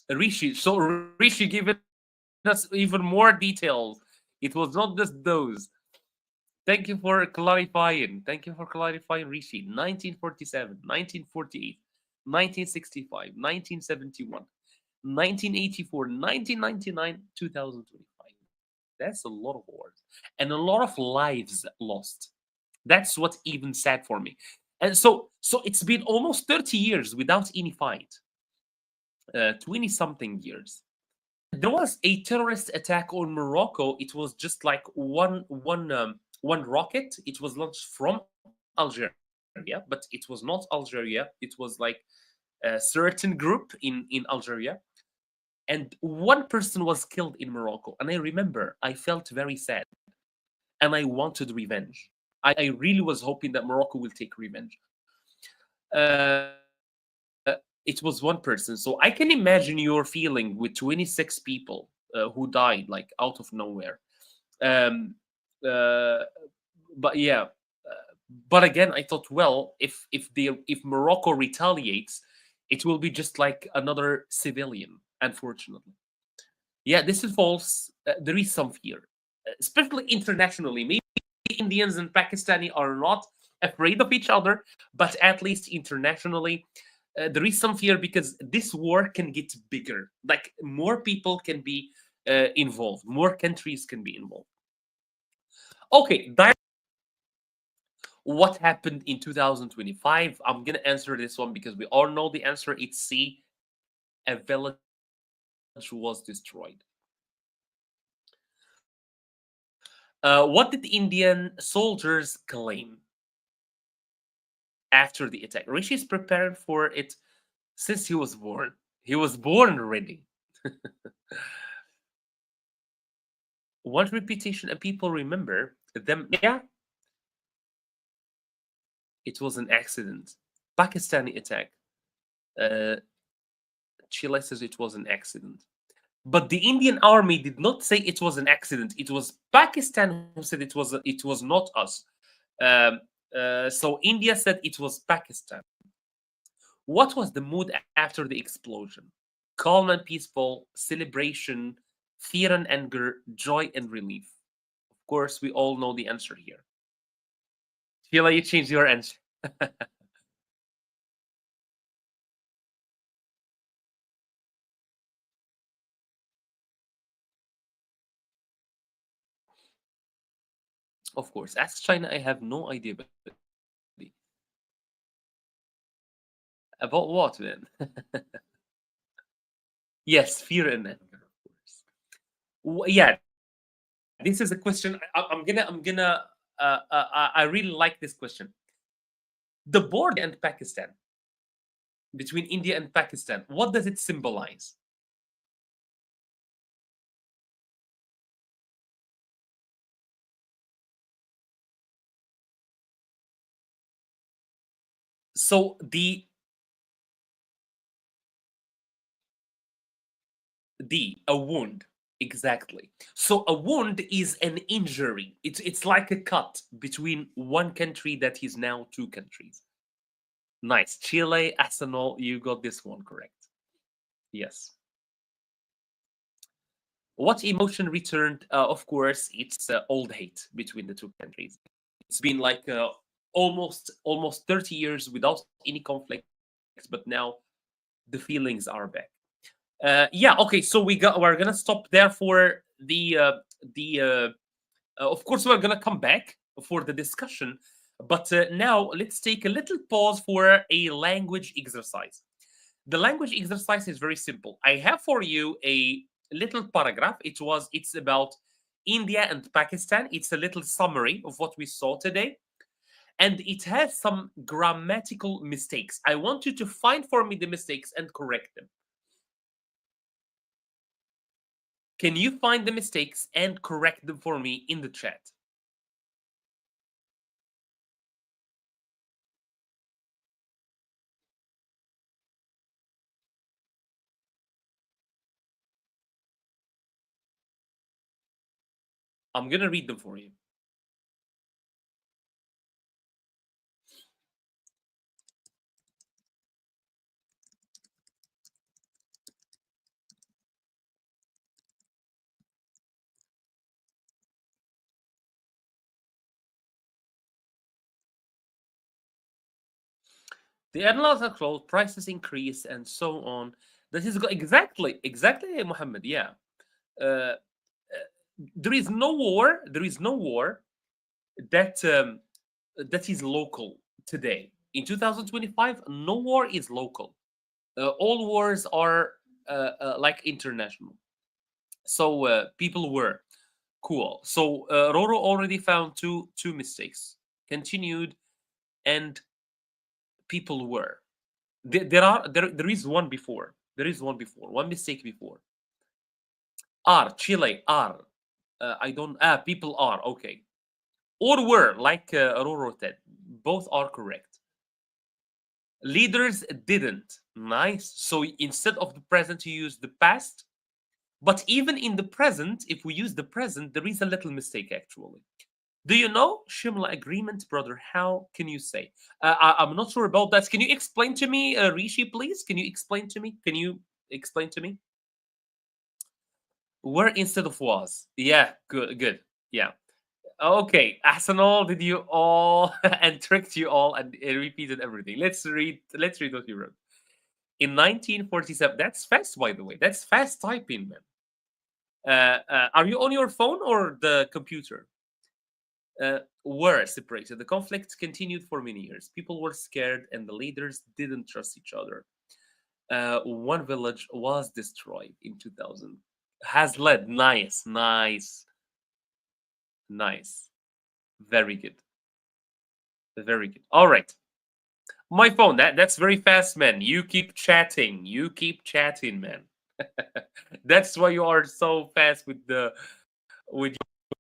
Rishi. So Rishi given us even more details. It was not just those. Thank you for clarifying. Thank you for clarifying, Rishi. 1947, 1948, 1965, 1971, 1984, 1999, 2025. That's a lot of wars and a lot of lives lost. That's what even sad for me. And so it's been almost 30 years without any fight. 20 something years. There was a terrorist attack on Morocco. It was just like one rocket. It was launched from Algeria, but it was not Algeria. It was like a certain group in Algeria, and one person was killed in Morocco. And I remember I felt very sad, and I wanted revenge. I really was hoping that Morocco will take revenge. It was one person, so I can imagine your feeling with 26 people who died like out of nowhere. Um, uh, but yeah, but again, I thought, well, if Morocco retaliates, it will be just like another civilian. Unfortunately, yeah, this is false. There is some fear, especially internationally. Maybe Indians and Pakistani are not afraid of each other, but at least internationally, there is some fear because this war can get bigger. Like more people can be involved, more countries can be involved. Okay, what happened in 2025? I'm gonna answer this one because we all know the answer. It's C. A village was destroyed. What did Indian soldiers claim after the attack? Rishi is preparing for it since he was born. He was born already. One repetition and people remember them. Yeah, it was an accident. Pakistani attack. Uh, Chile says it was an accident. But the Indian army did not say it was an accident. It was Pakistan who said it was not us. Um, so India said it was Pakistan. What was the mood after the explosion? Calm and peaceful, celebration, fear and anger, joy and relief. Of course, we all know the answer here. Sheila, you changed your answer. Of course, ask China. I have no idea, buddy. About what, man? Yes, fear and anger, of course. Yeah, this is a question. I really like this question. The border and Pakistan, between India and Pakistan, what does it symbolize? So the a wound, exactly. So a wound is an injury. It's like a cut between one country that is now two countries. Nice, Chile, Arsenal. You got this one correct. Yes. What emotion returned? Of course, it's old hate between the two countries. It's been like almost 30 years without any conflicts, but now the feelings are back. Yeah. Okay. So we're gonna stop there for the. Of course, we're gonna come back for the discussion, but now let's take a little pause for a language exercise. The language exercise is very simple. I have for you a little paragraph. It's about India and Pakistan. It's a little summary of what we saw today, and it has some grammatical mistakes. I want you to find for me the mistakes and correct them. Can you find the mistakes and correct them for me in the chat? I'm gonna read them for you. The airlines are closed, prices increase, and so on. This is exactly, Muhammad. Yeah, uh, there is no war. There is no war that that is local today. In 2025, no war is local. All wars are like international. So people were cool. So Roro already found two mistakes. Continued and people were. There is one before. There is one before. One mistake before. Are Chile are. I don't. People are okay. Or were like Roro said. Both are correct. Leaders didn't. Nice. So instead of the present, you use the past. But even in the present, if we use the present, there is a little mistake actually. Do you know Shimla agreement, brother? How can you say? I'm not sure about that. Can you explain to me, Rishi, please? Can you explain to me? Can you explain to me? Were instead of was. Yeah, good, good. Yeah. Okay, Arsenal did you all and tricked you all and repeated everything. Let's read what you wrote. In 1947, that's fast by the way. That's fast typing, man. Are you on your phone or the computer? Were separated. The conflict continued for many years. People were scared and the leaders didn't trust each other. One village was destroyed in 2000. Has led. Nice, nice. Nice. Very good. Very good. All right. My phone. That's very fast, man. You keep chatting. You keep chatting, man. That's why you are so fast with your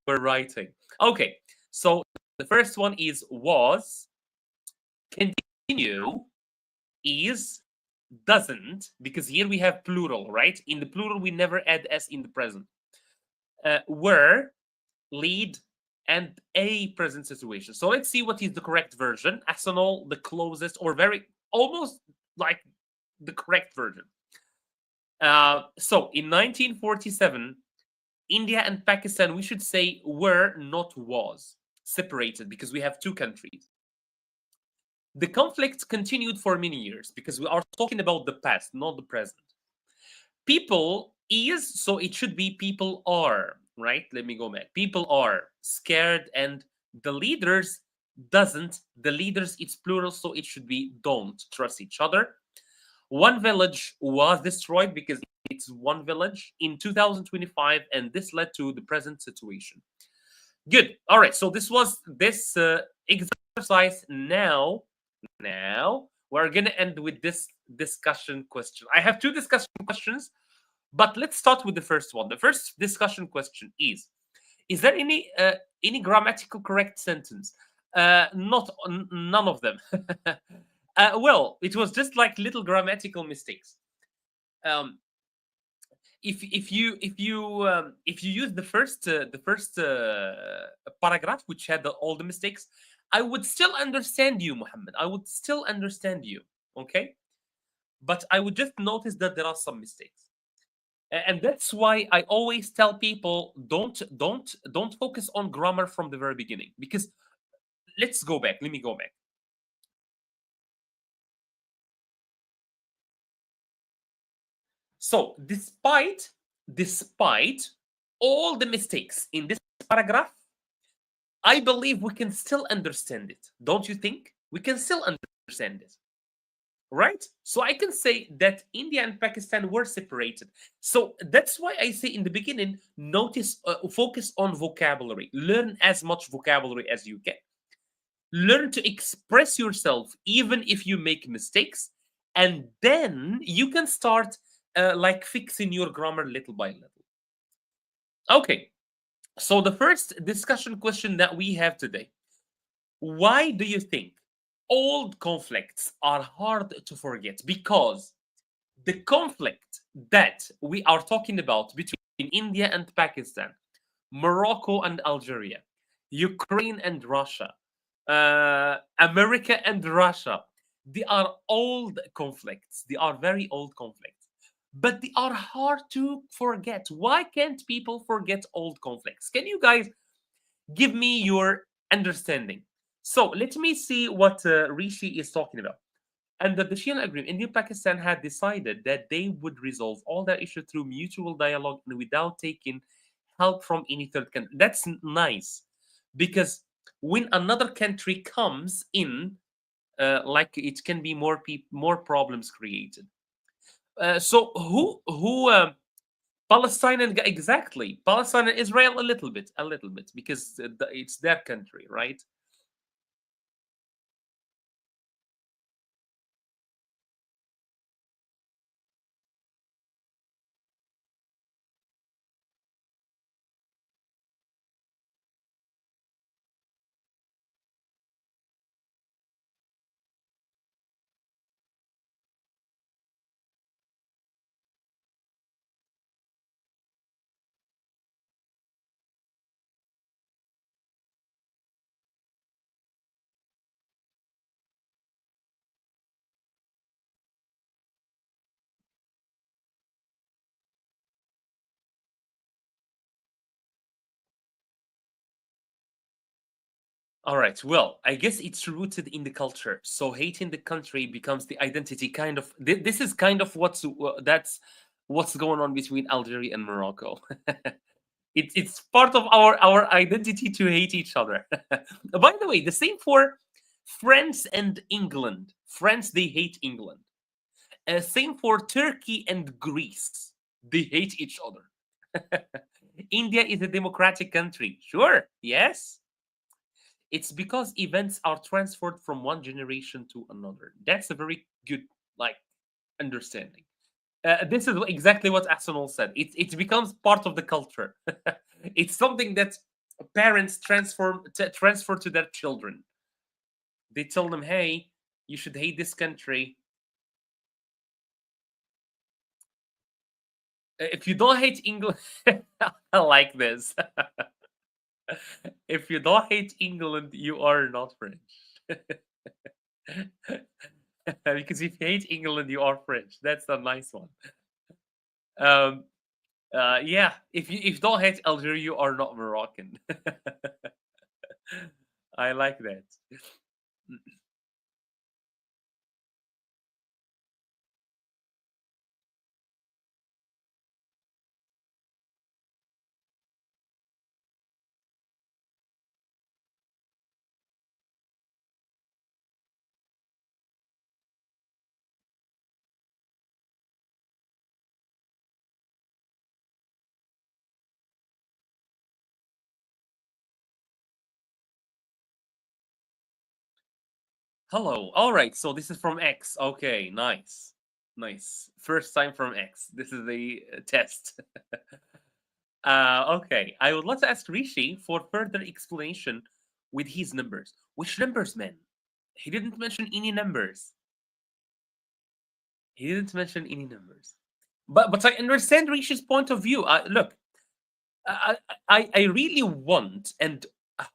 writing. Okay. So the first one is was, continue, is, doesn't, because here we have plural, right? In the plural, we never add s in the present. Were, lead, and a present situation. So let's see what is the correct version. Arsenal, the closest, or very almost like the correct version. So in 1947, India and Pakistan, we should say were, not was, separated because we have two countries. The conflict continued for many years because we are talking about the past, not the present. People is, so it should be people are, right? Let me go back. People are scared, and the leaders doesn't. The leaders, it's plural, so it should be don't trust each other. One village was destroyed because it's one village in 2025, and this led to the present situation. Good. All right. So this was this exercise. Now we're gonna end with this discussion question. I have two discussion questions, but let's start with the first one. The first discussion question is there any grammatical correct sentence? Not none of them. Well, it was just like little grammatical mistakes. Um, if you use the first paragraph, which had all the mistakes, I would still understand you, Muhammad. I would still understand you. Okay, but I would just notice that there are some mistakes. And that's why I always tell people don't focus on grammar from the very beginning, because let's go back. Let me go back. So despite all the mistakes in this paragraph, I believe we can still understand it. Don't you think? We can still understand it. Right? So I can say that India and Pakistan were separated. So that's why I say in the beginning, focus on vocabulary. Learn as much vocabulary as you can. Learn to express yourself even if you make mistakes, and then you can start like fixing your grammar little by little. Okay. So the first discussion question that we have today: why do you think old conflicts are hard to forget? Because the conflict that we are talking about between India and Pakistan, Morocco and Algeria, Ukraine and Russia, America and Russia, they are old conflicts. They are very old conflicts, but they are hard to forget. Why can't people forget old conflicts? Can you guys give me your understanding? So let me see what Rishi is talking about. Under the Shell Agreement, India and Pakistan had decided that they would resolve all their issues through mutual dialogue and without taking help from any third country. That's nice, because when another country comes in, like it can be more problems created. So Palestine and exactly Palestine and Israel a little bit, because it's their country, right? All right. Well, I guess it's rooted in the culture. So hating the country becomes the identity. Kind of. This is kind of that's what's going on between Algeria and Morocco. It's part of our identity to hate each other. By the way, the same for France and England. France, they hate England. Same for Turkey and Greece. They hate each other. India is a democratic country. Sure, yes. It's because events are transferred from one generation to another. That's a very good, like, understanding. This is exactly what Arsenal said. It becomes part of the culture. It's something that parents transfer to their children. They tell them, "Hey, you should hate this country. If you don't hate England, I like this. If you don't hate England, you are not French." Because if you hate England, you are French. That's a nice one. Um, yeah, if you don't hate Algeria, you are not Moroccan. I like that. Hello. All right. So this is from X. Okay. Nice. Nice. First time from X. This is the test. Okay. I would like to ask Rishi for further explanation with his numbers. Which numbers, man? He didn't mention any numbers. He didn't mention any numbers. But I understand Rishi's point of view. Look, I really want and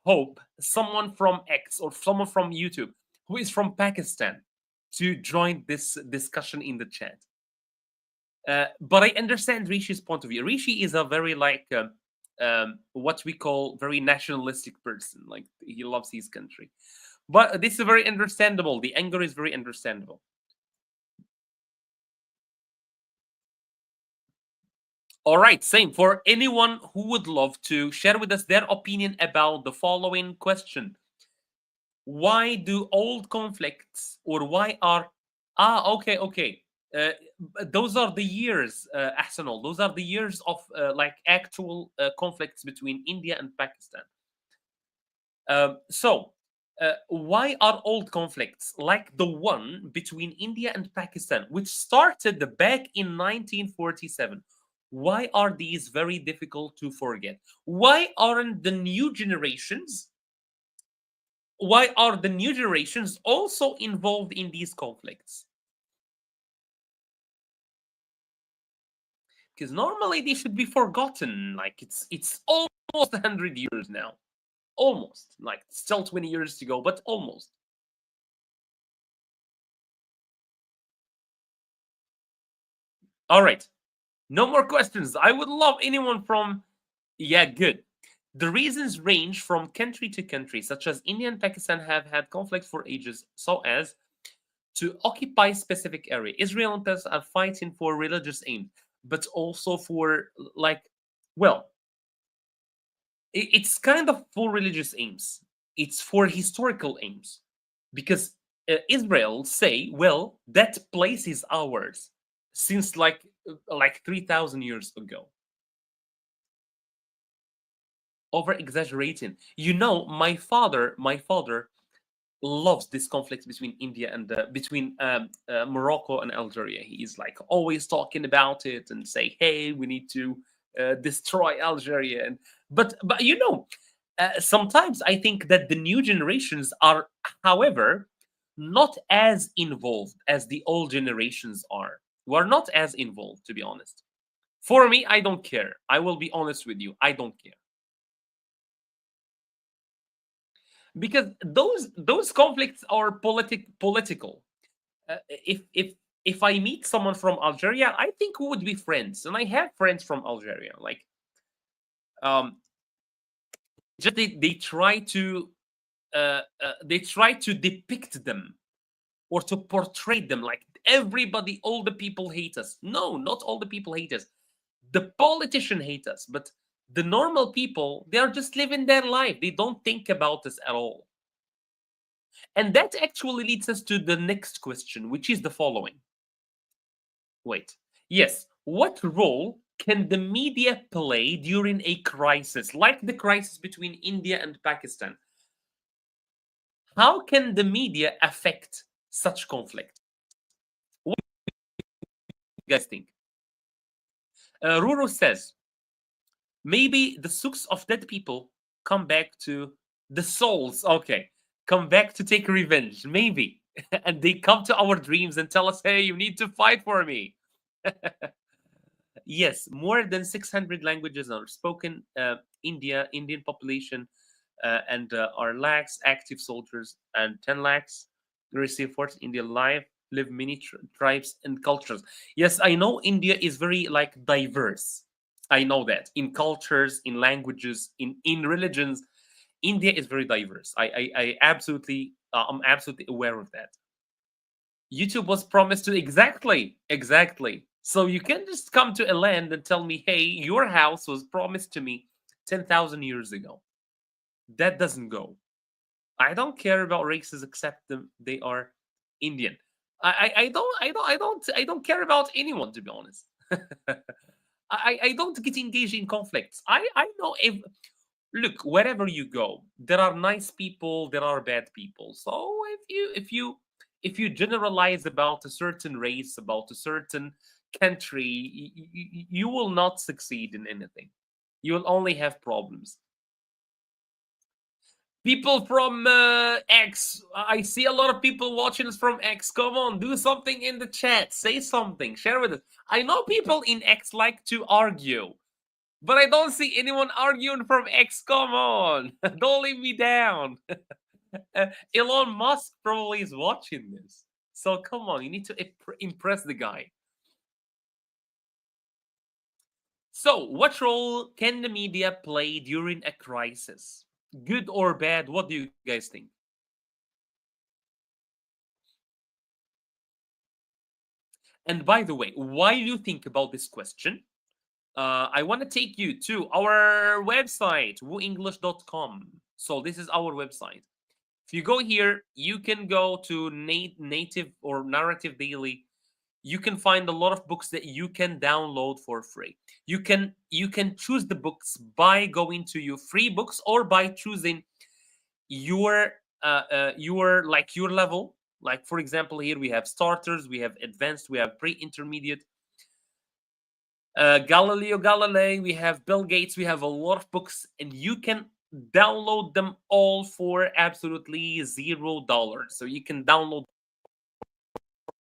hope someone from X or someone from YouTube who is from Pakistan to join this discussion in the chat. But I understand Rishi's point of view. Rishi is a very like what we call very nationalistic person. Like he loves his country. But this is very understandable. The anger is very understandable. All right, same for anyone who would love to share with us their opinion about the following question. Why do old conflicts or why are okay those are the years, Ahsanul, those are the years of like actual conflicts between India and Pakistan. Why are old conflicts like the one between India and Pakistan, which started back in 1947, why are these very difficult to forget? Why aren't the new generations why are the new generations also involved in these conflicts? Because normally they should be forgotten. Like it's almost 100 years now, almost. Like still 20 years to go, but almost. All right, no more questions. I would love anyone from. Yeah, good. The reasons range from country to country, such as India and Pakistan have had conflict for ages, so as to occupy specific area. Israel and Palestine are fighting for religious aims, but also for like, well, it's kind of for religious aims. It's for historical aims, because Israel say, well, that place is ours since like 3,000 years ago. Over exaggerating. You know, my father loves this conflict between India and between Morocco and Algeria. He is like always talking about it and say, "Hey, we need to destroy Algeria." And but you know, sometimes I think that the new generations are, however, not as involved as the old generations are. We're not as involved, to be honest. For me, I don't care. I will be honest with you. I don't care. Because those conflicts are political. If I meet someone from Algeria, I think we would be friends, and I have friends from Algeria. Like, um, just they try to depict them or to portray them like everybody, all the people hate us. No, not all the people hate us. The politician hate us, but the normal people, they are just living their life. They don't think about us at all. And that actually leads us to the next question, which is the following. Wait. Yes. What role can the media play during a crisis, like the crisis between India and Pakistan? How can the media affect such conflict? What do you guys think? Ruru says, maybe the souks of dead people come back to the souls. Okay, come back to take revenge. Maybe. And they come to our dreams and tell us, hey, you need to fight for me. Yes, more than 600 languages are spoken. Indian population, and are lakhs active soldiers, and 10 lakhs receive force. India live many tribes and cultures. Yes, I know India is very like diverse. I know that in cultures, in languages, in religions, India is very diverse. I absolutely, I'm absolutely aware of that. YouTube was promised to exactly. So you can just come to a land and tell me, hey, your house was promised to me 10,000 years ago. That doesn't go. I don't care about races except them they are Indian. I don't care about anyone, to be honest. I don't get engaged in conflicts. I know if look, wherever you go, there are nice people, there are bad people. So if you generalize about a certain race, about a certain country, you will not succeed in anything. You will only have problems. People from X. I see a lot of people watching us from X. Come on, do something in the chat. Say something. Share with us. I know people in X like to argue, but I don't see anyone arguing from X. Come on. Don't leave me down. Elon Musk probably is watching this. So come on, you need to impress the guy. So, what role can the media play during a crisis? Good or bad? What do you guys think? And by the way, while you think about this question, I want to take you to our website, wooenglish.com. So this is our website. If you go here, you can go to native or narrative daily. You can find a lot of books that you can download for free. You can choose the books by going to your free books or by choosing your your level. Like for example, here we have starters, we have advanced, we have pre-intermediate. Galileo Galilei, we have Bill Gates, we have a lot of books, and you can download them all for absolutely $0. So you can download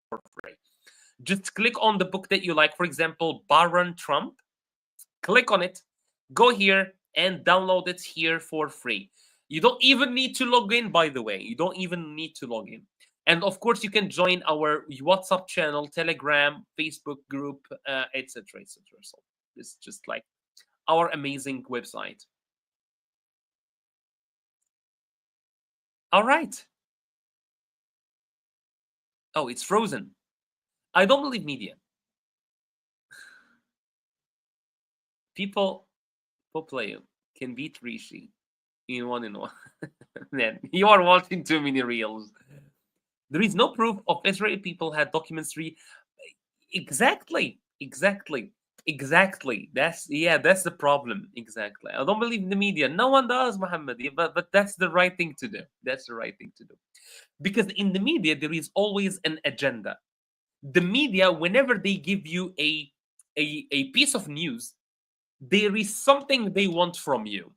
for free. Just click on the book that you like. For example, Baron Trump. Click on it, go here, and download it here for free. You don't even need to log in, by the way. You don't even need to log in. And of course, you can join our WhatsApp channel, Telegram, Facebook group, etc., etc. So it's just like our amazing website. All right. Oh, it's frozen. I don't believe media. People play can beat Rishi in one and one. Man, you are watching too many reels. There is no proof of Israeli people had documentary. Exactly. That's the problem. Exactly. I don't believe in the media. No one does, Muhammad. But that's the right thing to do. That's the right thing to do. Because in the media there is always an agenda. The media, whenever they give you a piece of news, there is something they want from you.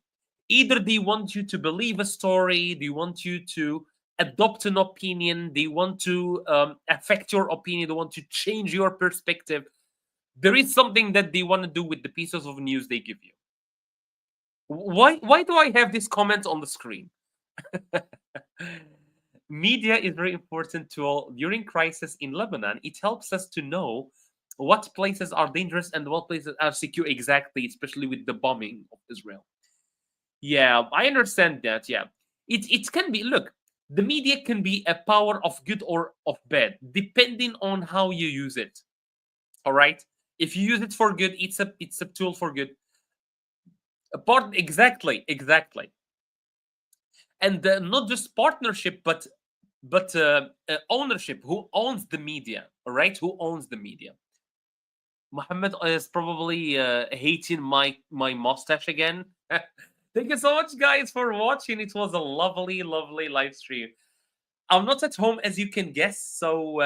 Either they want you to believe a story, they want you to adopt an opinion, they want to affect your opinion, they want to change your perspective. There is something that they want to do with the pieces of news they give you. Why do I have this comment on the screen? Media is very important tool during crisis in Lebanon. It helps us to know what places are dangerous and what places are secure, exactly, especially with the bombing of Israel. Yeah, I understand that. Yeah, it can be. Look, the media can be a power of good or of bad, depending on how you use it. All right. If you use it for good, it's a tool for good. A part exactly, and not just partnership, but ownership. Who owns the media? All right, who owns the media? Muhammad is probably hating my mustache again. Thank you so much, guys, for watching. It was a lovely, lovely live stream. I'm not at home, as you can guess, so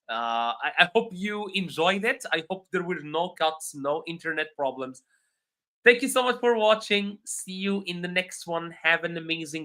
I hope you enjoyed it. I hope there were no cuts, no internet problems. Thank you so much for watching. See you in the next one. Have an amazing